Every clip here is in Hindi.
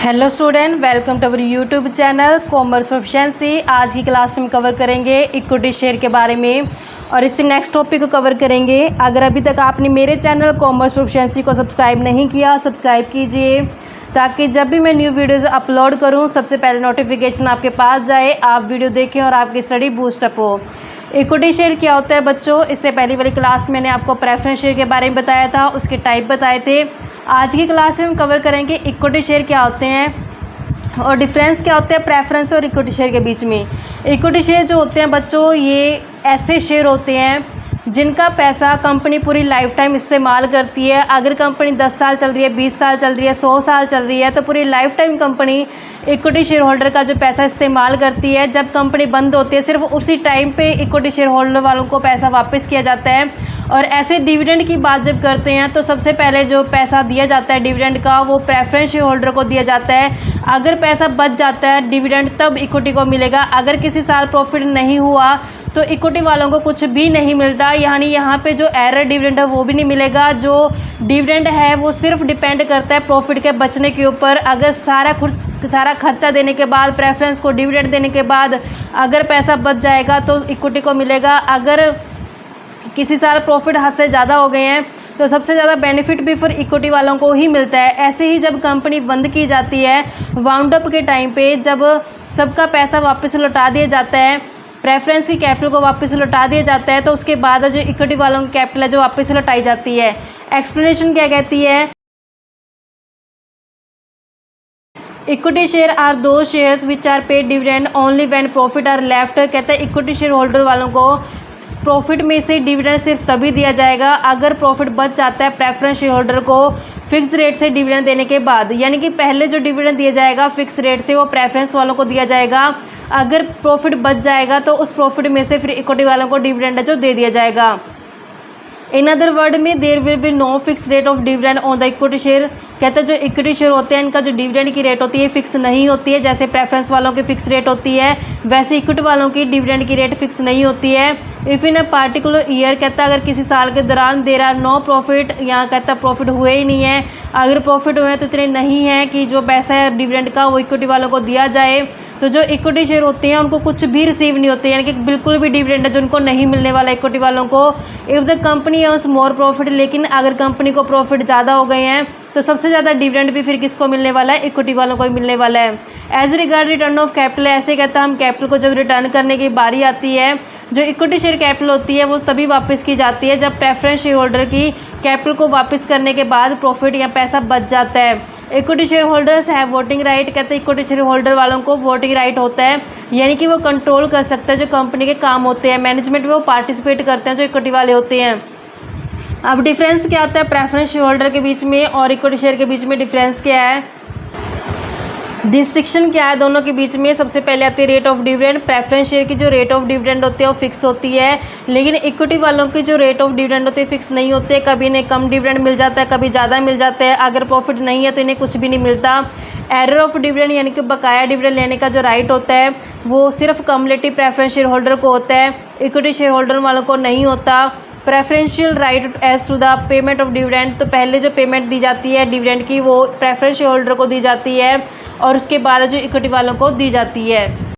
Hello student, welcome to our YouTube channel commerce proficiency. आज की क्लास में कवर करेंगे इक्विटी शेयर के बारे में और इससे नेक्स्ट टॉपिक को कवर करेंगे। अगर अभी तक आपने मेरे चैनल कॉमर्स प्रोफिशिएंसी को सब्सक्राइब नहीं किया, सब्सक्राइब कीजिए ताकि जब भी मैं न्यू वीडियोज़ अपलोड करूं सबसे पहले नोटिफिकेशन आपके पास जाए, आप वीडियो देखें और आपकी स्टडी बूस्टअप हो। इक्विटी शेयर क्या होता है बच्चों, इससे पहली वाली क्लास मैंने आपको प्रेफरेंस शेयर के बारे में बताया था, उसके टाइप बताए थे। आज की क्लास में हम कवर करेंगे इक्विटी शेयर क्या होते हैं और डिफरेंस क्या होता है प्रेफरेंस और इक्विटी शेयर के बीच में। इक्विटी शेयर जो होते हैं बच्चों, ये ऐसे शेयर होते हैं जिनका पैसा कंपनी पूरी लाइफ टाइम इस्तेमाल करती है। अगर कंपनी 10 साल चल रही है, 20 साल चल रही है, 100 साल चल रही है, तो पूरी life time company equity share holder का जो पैसा इस्तेमाल करती है। जब कंपनी बंद होती है सिर्फ उसी टाइम पे इक्विटी शेयर होल्डर वालों को पैसा वापस किया जाता है। और ऐसे डिविडेंड की बात जब करते हैं तो सबसे पहले जो पैसा दिया जाता है डिविडेंड का, वो प्रेफरेंस शेयर होल्डर को दिया जाता है। अगर पैसा बच जाता है डिविडेंड तब इक्विटी को मिलेगा। अगर किसी साल प्रॉफिट नहीं हुआ तो इक्विटी वालों को कुछ भी नहीं मिलता, यानी यहाँ पे जो एरर डिविडेंड है वो भी नहीं मिलेगा। जो डिविडेंड है वो सिर्फ डिपेंड करता है प्रॉफिट के बचने के ऊपर। अगर सारा खर्चा देने के बाद, प्रेफरेंस को डिविडेंड देने के बाद अगर पैसा बच जाएगा तो इक्विटी को मिलेगा। अगर किसी साल प्रॉफिट हद से ज़्यादा हो गए हैं तो सबसे ज़्यादा बेनिफिट भी फिर इक्विटी वालों को ही मिलता है। ऐसे ही जब कंपनी बंद की जाती है, वाउंड अप के टाइम पे जब सबका पैसा वापस लौटा दिया जाता है, प्रेफरेंस की कैपिटल को वापस लौटा दिया जाता है, तो उसके बाद जो इक्विटी वालों की कैपिटल है जो वापस लौटाई जाती है। एक्सप्लेनेशन क्या कहती है, equity share are those shares which are paid dividend only when profit are left. कहते हैं इक्विटी शेयर होल्डर वालों को प्रॉफिट में से डिविडेंड सिर्फ तभी दिया जाएगा अगर प्रॉफिट बच जाता है प्रेफरेंस शेयर होल्डर को फिक्स रेट से डिविडेंड देने के बाद। यानी कि पहले जो डिविडेंड दिया जाएगा फिक्स रेट से वो प्रेफरेंस वालों को दिया जाएगा। अगर प्रॉफिट बच जाएगा तो उस प्रॉफिट में से फिर इक्विटी वालों को डिविडेंड जो दे दिया जाएगा। इन अदर वर्ड में there will be no fix rate of dividend on the equity share. कहते हैं जो इक्विटी शेयर होते हैं इनका जो डिविडेंड की रेट होती है फिक्स नहीं होती है। जैसे प्रेफरेंस वालों की फिक्स रेट होती है वैसे इक्विटी वालों की डिविडेंड की रेट फिक्स नहीं होती है। If in a particular year, कहता है अगर किसी साल के दौरान देयर आर नो प्रॉफिट, यहाँ कहता है प्रॉफिट हुए ही नहीं है। अगर प्रॉफिट हुए तो इतने नहीं है कि जो पैसा है डिविडेंड का वो इक्विटी वालों को दिया जाए। तो जो इक्विटी शेयर होते हैं उनको कुछ भी रिसीव नहीं होते, यानी कि बिल्कुल भी डिविडेंड है जो उनको नहीं मिलने वाला इक्विटी वालों को। If the company earns more profit, लेकिन अगर कंपनी को प्रॉफिट ज़्यादा हो गए हैं तो सबसे ज़्यादा डिविडेंड भी फिर किसको मिलने वाला है, इक्विटी वालों को ही मिलने वाला है। As regard return of capital, ऐसे कहता है हम कैपिटल को जब रिटर्न करने की बारी आती है, जो इक्विटी शेयर कैपिटल होती है वो तभी वापस की जाती है जब प्रेफरेंस शेयर होल्डर की कैपिटल को वापस करने के बाद प्रॉफिट या पैसा बच जाता है। इक्विटी शेयर होल्डर्स है वोटिंग राइट। कहते हैं इक्विटी शेयर होल्डर वालों को वोटिंग राइट होता है, यानी कि वो कंट्रोल कर सकते हैं जो कंपनी के काम होते हैं, मैनेजमेंट में वो पार्टिसिपेट करते हैं जो इक्विटी वाले होते हैं। अब डिफरेंस क्या होता है प्रेफरेंस शेयर होल्डर के बीच में और इक्विटी शेयर के बीच में, डिफरेंस क्या है, डिस्टिंक्शन क्या है दोनों के बीच में। सबसे पहले आती है rate of dividend. Preference share की जो रेट ऑफ डिविडेंड होती है वो फिक्स होती है, लेकिन इक्विटी वालों की जो रेट ऑफ डिविडेंड होती है फिक्स नहीं होती है। कभी इन्हें कम डिविडेंड मिल जाता है, कभी ज़्यादा मिल जाता है। अगर प्रॉफिट नहीं है तो इन्हें कुछ भी नहीं मिलता। एरर ऑफ डिविडेंड, यानी कि बकाया डिविडेंड लेने का जो राइट होता है वो सिर्फ कम्युलेटिव प्रेफरेंस शेयर होल्डर को होता है, इक्विटी शेयर होल्डर वालों को नहीं होता। Preferential right as to the payment of dividend, तो पहले जो पेमेंट दी जाती है डिविडेंड की वो प्रेफरेंस शेयर होल्डर को दी जाती है और उसके बाद जो इक्विटी वालों को दी जाती है।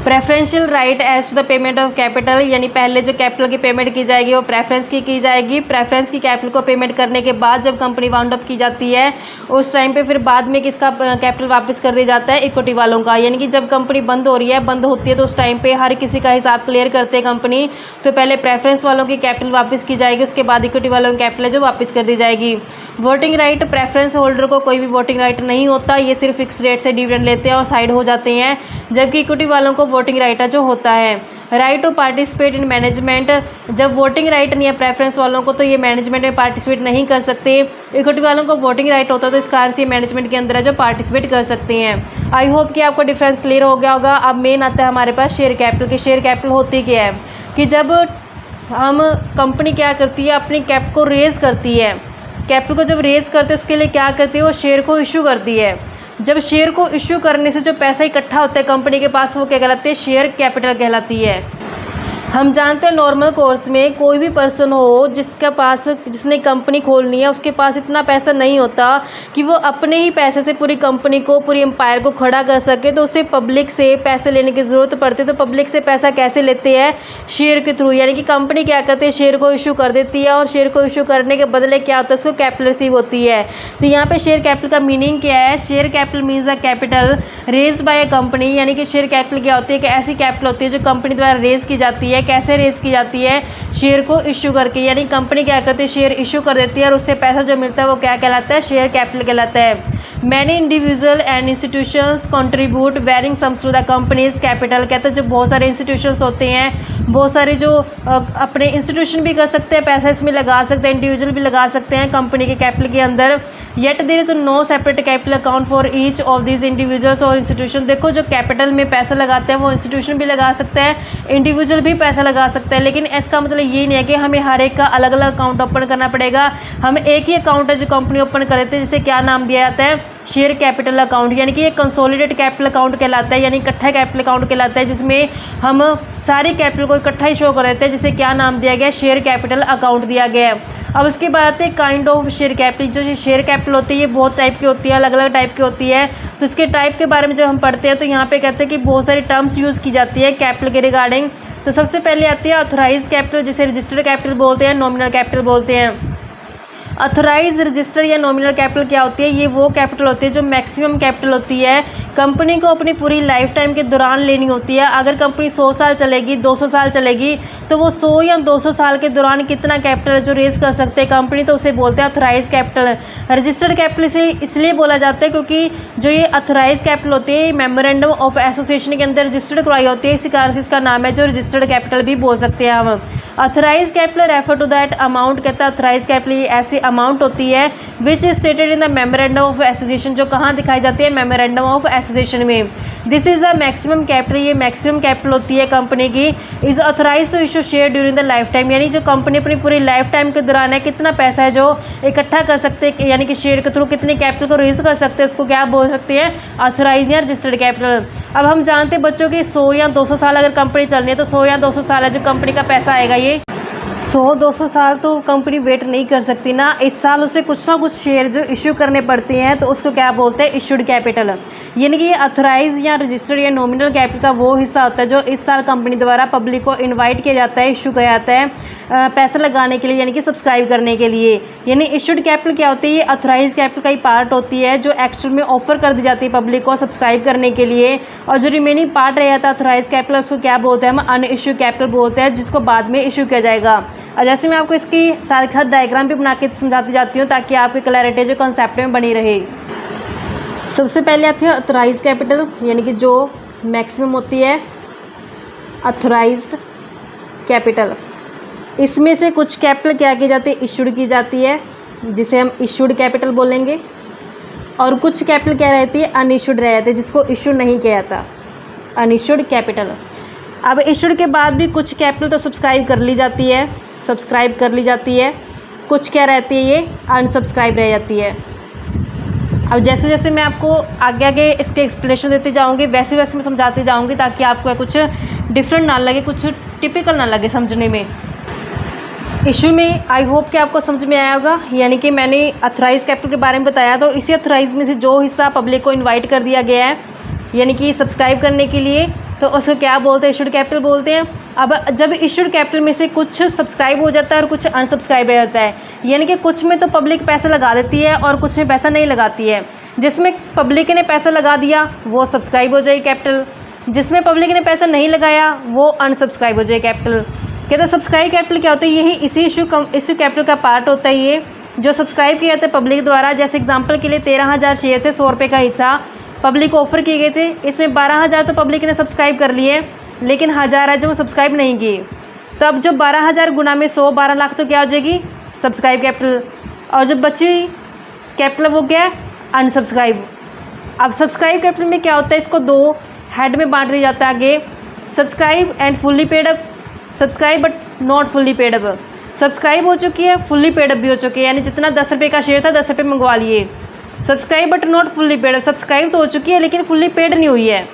Preferential right as to the payment of capital, यानी पहले जो कैपिटल की पेमेंट की जाएगी वो प्रेफरेंस की जाएगी। प्रेफरेंस की कैपिटल को पेमेंट करने के बाद जब कंपनी वाउंड अप की जाती है उस टाइम पे फिर बाद में किसका कैपिटल वापस कर दिया जाता है, इक्विटी वालों का। यानी कि जब कंपनी बंद हो रही है, बंद होती है तो उस टाइम पे हर किसी का हिसाब क्लियर करते हैं कंपनी, तो पहले प्रेफरेंस वालों की कैपिटल वापस की जाएगी, उसके बाद इक्विटी वालों की कैपिटल जो वापस कर दी जाएगी। वोटिंग राइट, प्रेफरेंस होल्डर को कोई भी वोटिंग राइट नहीं होता, ये सिर्फ फिक्स रेट से डिविडेंड लेते हैं और साइड हो जाते हैं, जबकि इक्विटी वालों को वोटिंग राइट जो होता है। Right to participate in management, जब वोटिंग राइट नहीं है प्रेफरेंस वालों को तो ये मैनेजमेंट में पार्टिसिपेट नहीं कर सकते। इक्विटी वालों को वोटिंग राइट होता है तो इस कारण से मैनेजमेंट के अंदर है जो पार्टिसिपेट कर सकते हैं। आई होप कि आपको डिफरेंस क्लियर हो गया होगा। अब मेन आता है हमारे पास शेयर कैपिटल की। शेयर कैपिटल होती क्या है कि जब हम कंपनी क्या करती है अपनी कैपिटल को रेज करती है, कैपिटल को जब रेज करते हैं उसके लिए क्या करती है वो शेयर को इशू करती है। जब शेयर को इश्यू करने से जो पैसा इकट्ठा होता है कंपनी के पास वो क्या कहलाती है, शेयर कैपिटल कहलाती है। हम जानते हैं नॉर्मल कोर्स में कोई भी पर्सन हो जिसने कंपनी खोलनी है, उसके पास इतना पैसा नहीं होता कि वो अपने ही पैसे से पूरी कंपनी को, पूरी एम्पायर को खड़ा कर सके। तो उसे पब्लिक से पैसे लेने की ज़रूरत पड़ती है। तो पब्लिक से पैसा कैसे लेते हैं? शेयर के थ्रू। यानी कि कंपनी क्या करती है, शेयर को इशू कर देती है, और शेयर को इशू करने के बदले क्या होता है, उसको कैपिटल रिसीव होती है। तो यहाँ पे शेयर कैपिटल का मीनिंग क्या है? Share capital means the capital raised bye a company. यानी कि शेयर कैपिटल क्या होती है कि ऐसी कैपिटल होती है जो कंपनी द्वारा रेज की जाती है। कैसे रेज की जाती है? शेयर को इशू करके। यानी कंपनी क्या करती है, शेयर इशू कर देती है, और उससे पैसा जो मिलता है वो क्या कहलाता है? शेयर कैपिटल कहलाता है। Many individual and institutions contribute varying sums to the company's capital. कहते हैं जो बहुत सारे इंस्टीट्यूशंस होते हैं, बहुत सारे जो अपने इंस्टीट्यूशन भी कर सकते हैं, पैसा इसमें लगा सकते हैं, इंडिविजुअल भी लगा सकते हैं कंपनी के कैपिटल के अंदर। Yet there is no separate capital account for each of these individuals और इंस्टीट्यूशन। देखो जो कैपिटल में पैसा लगाते हैं वो इंस्टीट्यूशन भी लगा सकता है, इंडिविजुअल भी पैसा लगा सकता है। लेकिन इसका मतलब ये नहीं है कि हमें हर एक का अलग अलग अकाउंट ओपन करना पड़ेगा। हम एक ही अकाउंट है जो कंपनी ओपन कर देते हैं, जिसे क्या नाम दिया जाता है? Share capital account. यानी कि ये कंसोलिडेट कैपिटल अकाउंट कहलाता है, यानी इकट्ठा कैपिटल अकाउंट कहलाता है, जिसमें हम सारी कैपिटल को इकट्ठा ही शो कर देते हैं, जिसे क्या नाम दिया गया? शेयर कैपिटल अकाउंट दिया गया है। अब उसके बाद आते हैं काइंड ऑफ शेयर कैपिटल। जो शेयर कैपिटल होती है ये बहुत टाइप की होती है, अलग अलग टाइप की होती है। तो इसके टाइप के बारे में जब हम पढ़ते हैं तो यहाँ पे कहते हैं कि बहुत सारी टर्म्स यूज़ की जाती है कैपिटल के रिगार्डिंग। तो सबसे पहले आती है ऑथराइज कैपिटल, जिसे रजिस्टर्ड कैपिटल बोलते हैं, नॉमिनल कैपिटल बोलते हैं। अथोराइज, रजिस्टर्ड या नॉमिनल कैपिटल क्या होती है? ये वो कैपिटल होती है जो मैक्सिमम कैपिटल होती है, कंपनी को अपनी पूरी लाइफ टाइम के दौरान लेनी होती है। अगर कंपनी 100 साल चलेगी, 200 साल चलेगी, तो वो 100 या 200 साल के दौरान कितना कैपिटल जो रेज कर सकते हैं कंपनी, तो उसे बोलते हैं अथोराइज कैपिटल। रजिस्टर्ड कैपिटल से इसलिए बोला जाता है क्योंकि जो ये अथोराइज कैपिटल होती है मेमोरेंडम ऑफ एसोसिएशन के अंदर रजिस्टर्ड करवाई होती है, इसी कारण से इसका नाम है जो रजिस्टर्ड कैपिटल भी बोल सकते हैं हम। Authorise capital refer to that amount, कहता है अथोराइज कैपिटल ये ऐसी अमाउंट होती है which is stated in the memorandum of association, जो कहाँ दिखाई जाती है? मेमोरेंडम ऑफ एसोसिएशन में। This is the maximum capital, ये मैक्सिमम कैपिटल होती है कंपनी की। Is authorise to issue share during the life time, यानी जो कंपनी अपनी पूरी लाइफ टाइम के दौरान है कितना पैसा है जो इकट्ठा कर सकते हैं, यानी कि शेयर के थ्रू कितनी कैपिटल को रेज कर सकते हैं, उसको क्या बोल सकते हैं? अथोराइज या रजिस्टर्ड कैपिटल। अब हम जानते हैं बच्चों की 100 या 200 साल अगर कंपनी चलनी है तो 100 या 200 साल है जो कंपनी का पैसा आएगा, ये 100-200 साल तो कंपनी वेट नहीं कर सकती ना। इस साल उसे कुछ ना कुछ शेयर जो इशू करने पड़ते हैं, तो उसको क्या बोलते हैं? Issued capital. यानी कि ये अथोराइज या रजिस्टर्ड या नॉमिनल कैपिटल का वो हिस्सा होता है जो इस साल कंपनी द्वारा पब्लिक को इनवाइट किया जाता है, इशू किया जाता है पैसा लगाने के लिए, यानी कि सब्सक्राइब करने के लिए। यानी इशूड कैपिटल क्या होती है? ये अथोराइज कैपिटल का ही पार्ट होती है जो एक्चुअल में ऑफर कर दी जाती है पब्लिक को सब्सक्राइब करने के लिए, और जो रिमेनिंग पार्ट रह जाता है अथोराइज कैपिटल, उसको क्या बोलते हैं? हम अनइश्यू कैपिटल बोलते हैं, जिसको बाद में इशू किया जाएगा। और जैसे मैं आपको इसकी साथ साथ डायग्राम भी बना के समझाती जाती हूँ ताकि आपकी क्लैरिटी जो कंसेप्ट में बनी रहे। सबसे पहले आती है अथोराइज कैपिटल, यानी कि जो मैक्सिमम होती है अथोराइज्ड कैपिटल। इसमें से कुछ कैपिटल क्या की जाती है? इशूड की जाती है, जिसे हम इशूड कैपिटल बोलेंगे, और कुछ कैपिटल क्या रहती है? अनइशूड रह जाती है, जिसको इशू नहीं किया जाता, अनइशूड कैपिटल। अब इशूड के बाद भी कुछ कैपिटल तो सब्सक्राइब कर ली जाती है, कुछ क्या रहती है? ये अनसब्सक्राइब रह जाती है। अब जैसे जैसे मैं आपको आगे आगे इसके एक्सप्लेनेशन देती जाऊंगी वैसे वैसे मैं समझाती जाऊंगी ताकि आपको कुछ डिफरेंट ना लगे, कुछ टिपिकल ना लगे समझने में। इशू में आई होप कि आपको समझ में आया होगा। यानी कि मैंने अथोराइज कैपिटल के बारे में बताया, तो इसी अथोराइज में से जो हिस्सा पब्लिक को इन्वाइट कर दिया गया है, यानी कि सब्सक्राइब करने के लिए, तो उसको क्या बोलते हैं? इशूड कैपिटल बोलते हैं। अब जब इशूड कैपिटल में से कुछ सब्सक्राइब हो जाता है और कुछ अनसब्सक्राइब रह जाता है, यानी कि कुछ में तो पब्लिक पैसा लगा देती है और कुछ में पैसा नहीं लगाती है। जिसमें पब्लिक ने पैसा लगा दिया वो सब्सक्राइब हो जाए कैपिटल, जिसमें पब्लिक ने पैसा नहीं लगाया वो अनसब्सक्राइब हो जाए कैपिटल। कहते हैं सब्सक्राइब कैपिटल क्या होता है? यही इसी इशू कैपिटल का पार्ट होता है, ये जो सब्सक्राइब किया जाता है पब्लिक द्वारा। जैसे एग्जाम्पल के लिए 13,000 शेयर थे, 100 रुपये का हिस्सा पब्लिक को ऑफर किए गए थे, इसमें 12,000 तो पब्लिक ने सब्सक्राइब कर लिए, लेकिन 1,000 है जो वो सब्सक्राइब नहीं किए। तो अब जो 12,000 गुना में 100, 12 लाख तो क्या हो जाएगी? Subscribe capital. और जो बची कैपिटल वो क्या है? अनसब्सक्राइब। अब सब्सक्राइब कैपिटल में क्या होता है? इसको दो हेड में बांट दिया जाता है आगे, subscribe and fully paid up, subscribe but not fully paid up. Subscribe हो चुकी है, फुल्ली पेड अप भी हो चुकी है, यानी जितना 10 रुपये का शेयर था 10 रुपये मंगवा लिए। Subscribe but not fully paid up, subscribe तो हो चुकी है लेकिन फुल्ली पेड नहीं हुई है।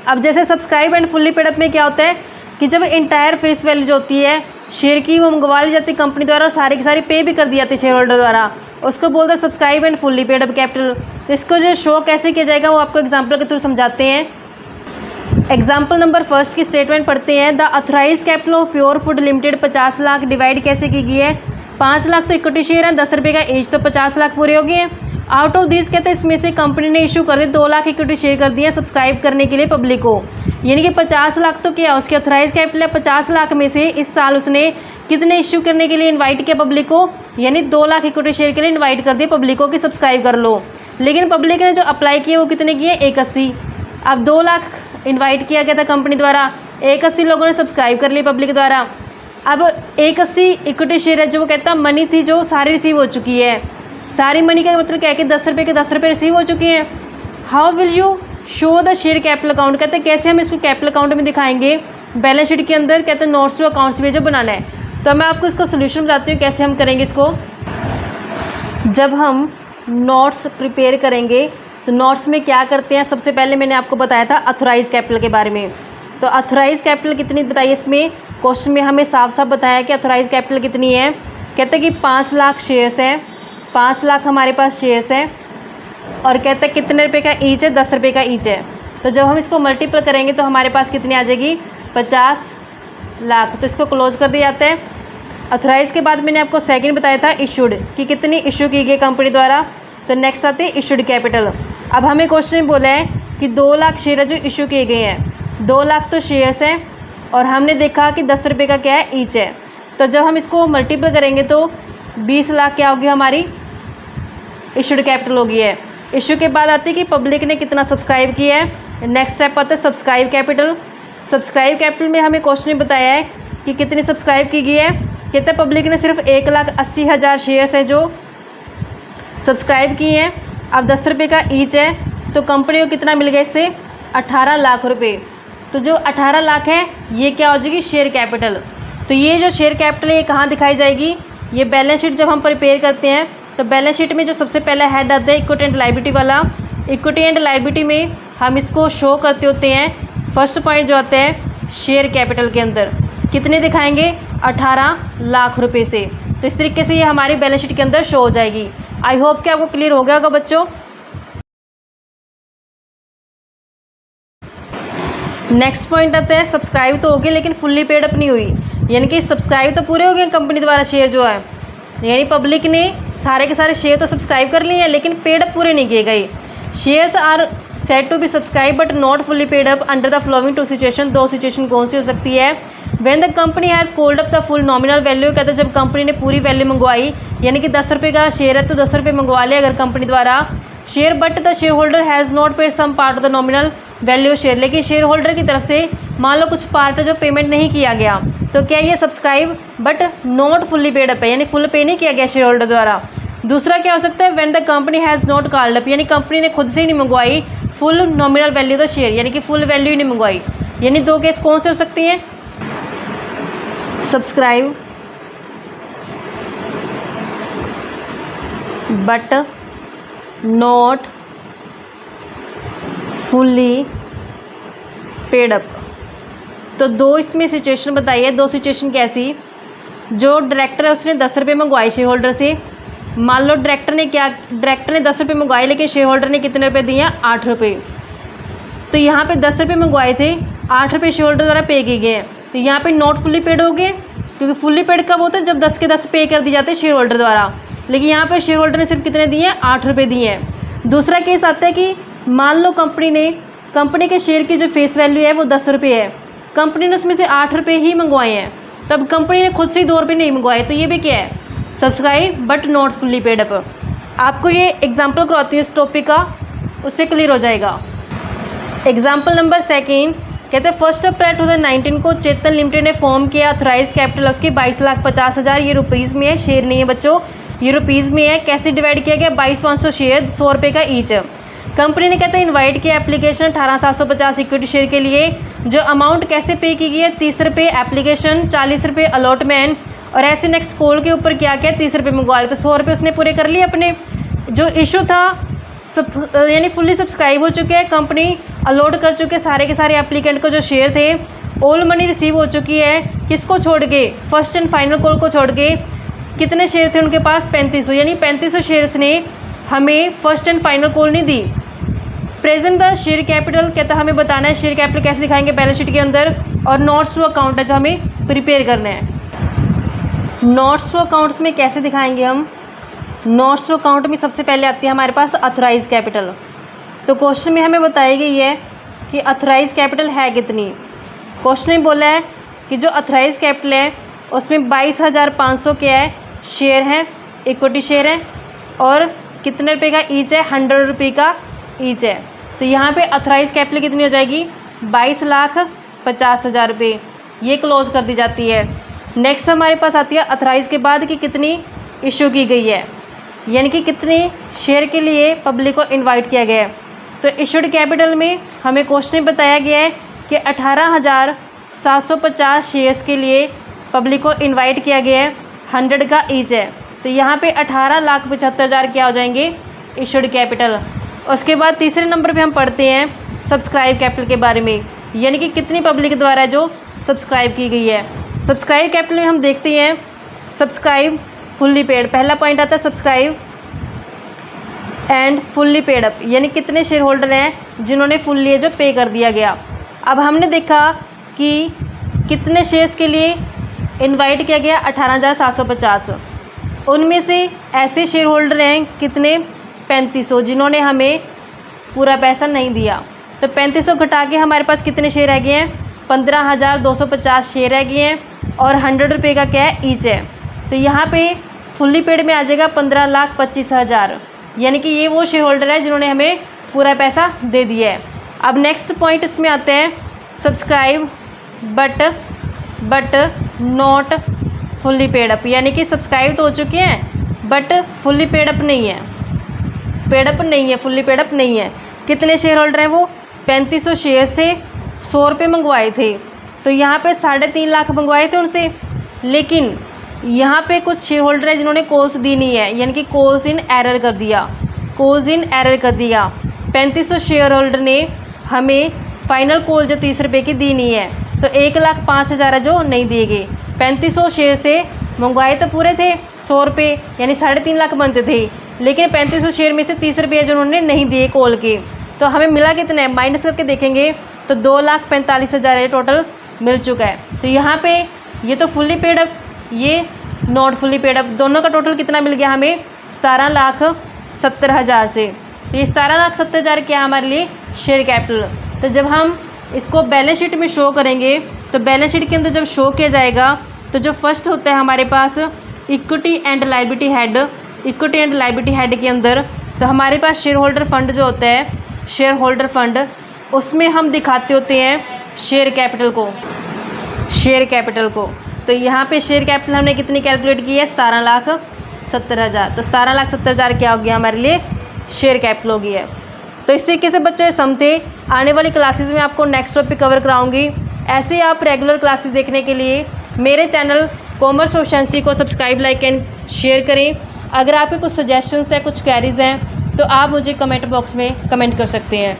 अब जैसे subscribe and fully paid up में क्या होता है कि जब इंटायर फेस वैल्यू जो होती है शेयर की वो मंगवा ली जाती है कंपनी द्वारा और सारी की सारी पे भी कर दी जाती है शेयर होल्डर द्वारा, उसको बोलते हैं subscribe and fully paid up capital. तो इसको जो शो कैसे किया जाएगा वो आपको एग्जाम्पल के थ्रू समझाते हैं। एग्जाम्पल नंबर फर्स्ट की स्टेटमेंट पढ़ते हैं। The authorise capital of pure food limited 50 lakh divide कैसे की गई है, 5 लाख तो इक्विटी शेयर है, 10 रुपये का एज, तो 50 लाख पूरे हो गए हैं। आउट ऑफ दिस कहते हैं इसमें से कंपनी ने इशू कर दिए 2 लाख इक्विटी शेयर कर दिए सब्सक्राइब करने के लिए पब्लिक को, यानी कि 50 लाख तो क्या उसकी अथोराइज कैपिटल है। 50 लाख में से इस साल उसने कितने इशू करने के लिए इनवाइट किया पब्लिक को, यानी 2 लाख इक्विटी शेयर के लिए इनवाइट कर दिए पब्लिक को कि सब्सक्राइब कर लो। लेकिन पब्लिक ने जो अप्लाई किए वो कितने किए, 81। अब 2 लाख इनवाइट किया गया था कंपनी द्वारा, 81 लोगों ने सब्सक्राइब कर लिया पब्लिक द्वारा। अब 81 इक्विटी शेयर है जो वो कहता मनी थी जो सारी रिसीव हो चुकी है। सारी मनी का मतलब क्या है कि 10 रुपये के 10 रुपये रिसीव हो चुके हैं। How will you show the share capital account, कहते हैं कैसे हम इसको कैपिटल अकाउंट में दिखाएंगे बैलेंस शीट के अंदर, कहते हैं नोट्स टू अकाउंट्स में जो बनाना है। तो मैं आपको इसको सोल्यूशन बताती हूँ कैसे हम करेंगे इसको। जब हम नोट्स प्रिपेयर करेंगे तो नोट्स में क्या करते हैं, सबसे पहले मैंने आपको बताया था अथोराइज कैपिटल के बारे में। तो अथोराइज कैपिटल कितनी बताइए, इसमें क्वेश्चन में हमें साफ साफ बताया कि अथोराइज कैपिटल कितनी है। कहते हैं कि 5 लाख शेयर्स हैं, 5 लाख हमारे पास शेयर्स हैं और कहते हैं कितने रुपए का ईच है, 10 रुपये का ईच है। तो जब हम इसको मल्टीपल करेंगे तो हमारे पास कितनी आ जाएगी, 50 लाख। तो इसको क्लोज कर दिया जाता है। अथोराइज के बाद मैंने आपको सेकंड बताया था इशूड कि कितनी इशू की गई कंपनी द्वारा। तो नेक्स्ट आते हैं इशूड कैपिटल। अब हमें क्वेश्चन में बोला है कि 2 लाख शेयर जो इशू किए गए हैं, 2 लाख तो शेयर्स हैं और हमने देखा कि 10 रुपये का क्या है, ईच है। तो जब हम इसको मल्टीपल करेंगे तो 20 लाख क्या होगी हमारी इशूड कैपिटल होगी है। इशू के बाद आती है कि पब्लिक ने कितना सब्सक्राइब किया है। नेक्स्ट स्टेप आता है सब्सक्राइब कैपिटल। सब्सक्राइब कैपिटल में हमें क्वेश्चन में बताया है कि कितनी सब्सक्राइब की गई है। कहते हैं पब्लिक ने सिर्फ 1,80,000 शेयर्स है जो सब्सक्राइब किए हैं। अब 10 रुपये का ईच है तो कंपनी को कितना मिल गया इससे, 18 लाख रुपये। तो जो 18 लाख है ये क्या हो जाएगी, शेयर कैपिटल। तो ये जो शेयर कैपिटल है ये कहाँ दिखाई जाएगी, ये बैलेंस शीट जब हम प्रिपेयर करते हैं तो बैलेंस शीट में जो सबसे पहला हेड आता है इक्विटी एंड लायबिलिटी वाला, इक्विटी एंड लायबिलिटी में हम इसको शो करते होते हैं। फर्स्ट पॉइंट जो आता है शेयर कैपिटल के अंदर कितने दिखाएंगे, 18 लाख रुपए से। तो इस तरीके से ये हमारी बैलेंस शीट के अंदर शो हो जाएगी। आई होप कि आपको क्लियर हो गया होगा बच्चों। नेक्स्ट पॉइंट आता है सब्सक्राइब तो हो गई लेकिन फुल्ली पेड अप नहीं हुई, यानी कि सब्सक्राइब तो पूरे हो गए कंपनी द्वारा शेयर जो है, यानी पब्लिक ने सारे के सारे शेयर तो सब्सक्राइब कर लिए हैं लेकिन पेड अप पूरे नहीं किए गए। Shares are set to be subscribe but not fully paid up under the flowing 2 situation. 2 situation कौन सी हो सकती है, when the company has called up the full nominal value, कहते हैं जब कंपनी ने पूरी वैल्यू मंगवाई, यानी कि 10 रुपये का शेयर है तो 10 रुपये मंगवा लिया अगर कंपनी द्वारा share, but the share holder has not paid some part of the nominal value share, लेकिन शेयर होल्डर की तरफ से मान लो कुछ पार्ट जो पेमेंट नहीं किया गया, तो क्या ये subscribe but not fully paid up है, यानी फुल पे नहीं किया गया शेयर होल्डर द्वारा। दूसरा क्या हो सकता है, when the company has not called up, यानी कंपनी ने खुद से ही नहीं मंगवाई full nominal value the share, यानी कि फुल वैल्यू ही नहीं मंगवाई। यानी 2 केस कौन से हो सकती हैं, subscribe but not fully paid up. तो 2 इसमें सिचुएशन बताइए। 2 सिचुएशन कैसी, जो डायरेक्टर है उसने 10 रुपये मंगवाए शेयर होल्डर से, मान लो डायरेक्टर ने 10 रुपये मंगवाए लेकिन शेयर होल्डर ने कितने रुपये दिए, 8 रुपये। तो यहाँ पे 10 रुपये मंगवाए थे, 8 रुपये शेयर होल्डर द्वारा पे किए गए हैं, तो यहाँ पे नॉट फुल्ली पेड हो गए, क्योंकि फुल्ली पेड कब होता है, जब 10 के 10 पे कर दी जाते हैं शेयर होल्डर द्वारा, लेकिन यहाँ पे शेयर होल्डर ने सिर्फ कितने दिए हैं, 8 रुपये दिए हैं। दूसरा केस आता है कि मान लो कंपनी के शेयर की जो फेस वैल्यू है वो 10 रुपये है, कंपनी ने उसमें से 8 रुपये ही मंगवाए हैं, तब कंपनी ने खुद से ही 2 रुपये नहीं मंगवाए, तो ये भी क्या है, subscribe but not fully paid up. आपको ये एग्जाम्पल करवाती हूँ इस टॉपिक का, उससे क्लियर हो जाएगा। एग्जाम्पल नंबर 2 कहते हैं 1 अप्रैल 2019 को चेतन लिमिटेड ने फॉर्म किया अथोराइज कैपिटल उसकी 22,50,000, ये रुपीज़ में है, शेयर नहीं है बच्चों, ये रुपीज़ में है। कैसे डिवाइड किया गया, 22,500 शेयर, 100 रुपये का ईच। कंपनी ने कहते हैं इन्वाइट किया एप्लीकेशन 18,750 इक्विटी शेयर के लिए, जो अमाउंट कैसे पे की गई है, 30 रुपये एप्लीकेशन, 40 रुपये अलॉटमेंट, और ऐसे नेक्स्ट कॉल के ऊपर क्या किया, 30 रुपये मंगवा, तो 100 रुपये उसने पूरे कर लिए अपने। जो इशू था यानी फुल्ली सब्सक्राइब हो चुके हैं, कंपनी अलॉट कर चुके सारे के सारे एप्लीकेंट को जो शेयर थे, ऑल मनी रिसीव हो चुकी है, किसको छोड़ के, फर्स्ट एंड फाइनल कॉल को छोड़ के। कितने शेयर थे उनके पास, 3500, यानी 3500 शेयर्स ने हमें फर्स्ट एंड फाइनल कॉल नहीं दी। प्रेजेंट द शेयर कैपिटल कहता है हमें बताना है शेयर कैपिटल कैसे दिखाएंगे बैलेंस शीट के अंदर, और नोट्स टू अकाउंट है जो हमें प्रिपेयर करना है। नोट्स टू अकाउंट्स में कैसे दिखाएंगे हम, नोट्स टू अकाउंट में सबसे पहले आती है हमारे पास अथोराइज कैपिटल। तो क्वेश्चन में हमें बताई गई है कि अथोराइज कैपिटल है कितनी। क्वेश्चन में बोला है कि जो अथोराइज कैपिटल है उसमें 22,500 क्या है, शेयर हैं, इक्विटी शेयर है, और कितने रुपए का ईच है, 100 रुपये का ईच है। तो यहाँ पे अथोराइज कैपिटल कितनी हो जाएगी, 22,50,000 रुपये, ये क्लोज कर दी जाती है। नेक्स्ट हमारे पास आती है अथोराइज के बाद कि कितनी इशू की गई है, यानी कि कितने शेयर के लिए पब्लिक को इनवाइट किया गया है। तो इशूड कैपिटल में हमें क्वेश्चन में बताया गया है कि 18,750 शेयर्स के लिए पब्लिक को इनवाइट किया गया है, 100 का ईच है। तो यहाँ पे 18,75,000 क्या हो जाएंगे, इशूड कैपिटल। उसके बाद तीसरे नंबर पे हम पढ़ते हैं सब्सक्राइब कैपिटल के बारे में, यानी कि कितनी पब्लिक द्वारा जो सब्सक्राइब की गई है। सब्सक्राइब कैपिटल में हम देखते हैं सब्सक्राइब फुल्ली पेड, पहला पॉइंट आता है subscribe and fully paid up, यानी कितने शेयर होल्डर हैं जिन्होंने फुल्ली जो पे कर दिया गया। अब हमने देखा कि कितने शेयर्स के लिए इनवाइट किया गया, 18,750, उनमें से ऐसे शेयर होल्डर हैं कितने, 3500, जिन्होंने हमें पूरा पैसा नहीं दिया। तो 3500 घटा के हमारे पास कितने शेयर रह गए हैं, 15,250 शेयर रह गए हैं, और 100 रुपये का क्या है, ईच है। तो यहाँ पे फुल्ली पेड में आ जाएगा 15,25,000, यानी कि ये वो शेयर होल्डर है जिन्होंने हमें पूरा पैसा दे दिया है। अब नेक्स्ट पॉइंट इसमें आते हैं subscribe but not fully paid up, यानी कि सब्सक्राइब तो हो चुके हैं बट फुल्ली पेड अप नहीं है, फुल्ली पेड अप नहीं है। कितने शेयर होल्डर हैं वो, 3500 शेयर से 100 रुपये मंगवाए थे। तो यहाँ पे 3.5 लाख मंगवाए थे उनसे, लेकिन यहाँ पे कुछ शेयर होल्डर है जिन्होंने कॉल्स दी नहीं है, यानी कि कॉल्स इन एरर कर दिया, 3500 शेयर होल्डर ने हमें फाइनल कॉल जो 30 रुपये की दी नहीं है, तो 1,05,000 जो नहीं दिए गए। 3500 शेयर से मंगवाए तो पूरे थे 100 रुपये, यानी 3.5 लाख बनते थे, लेकिन 3500 शेयर में से 30 रुपये जो उन्होंने नहीं दिए कॉल के, तो हमें मिला कितना है, माइनस करके देखेंगे तो 2,45,000 टोटल मिल चुका है। तो यहाँ पे ये तो फुल्ली पेड अप, ये नॉट फुल्ली पेड अप, दोनों का टोटल कितना मिल गया हमें, 17,70,000 से। तो ये 17,70,000 क्या हमारे लिए, शेयर कैपिटल। तो जब हम इसको बैलेंस शीट में शो करेंगे, तो बैलेंस शीट के अंदर जब शो किया जाएगा, तो जो फर्स्ट होता है हमारे पास equity and liability head, equity and liability head के अंदर तो हमारे पास शेयर होल्डर फंड जो होता है, शेयर होल्डर फंड, उसमें हम दिखाते होते हैं शेयर कैपिटल को। तो यहाँ पे शेयर कैपिटल हमने कितनी कैलकुलेट की है, 17,70,000। तो 17,70,000 क्या हो गया हमारे लिए, शेयर कैपिटल हो गई है। तो इस तरीके से बच्चे समझे। आने वाली क्लासेस में आपको नेक्स्ट टॉपिक कवर कराऊंगी। ऐसे आप रेगुलर क्लासेस देखने के लिए मेरे चैनल कॉमर्स प्रोफिशिएंसी को सब्सक्राइब, लाइक एंड शेयर करें। अगर आपके कुछ सजेशंस हैं, कुछ क्वेरीज हैं, तो आप मुझे कमेंट बॉक्स में कमेंट कर सकते हैं।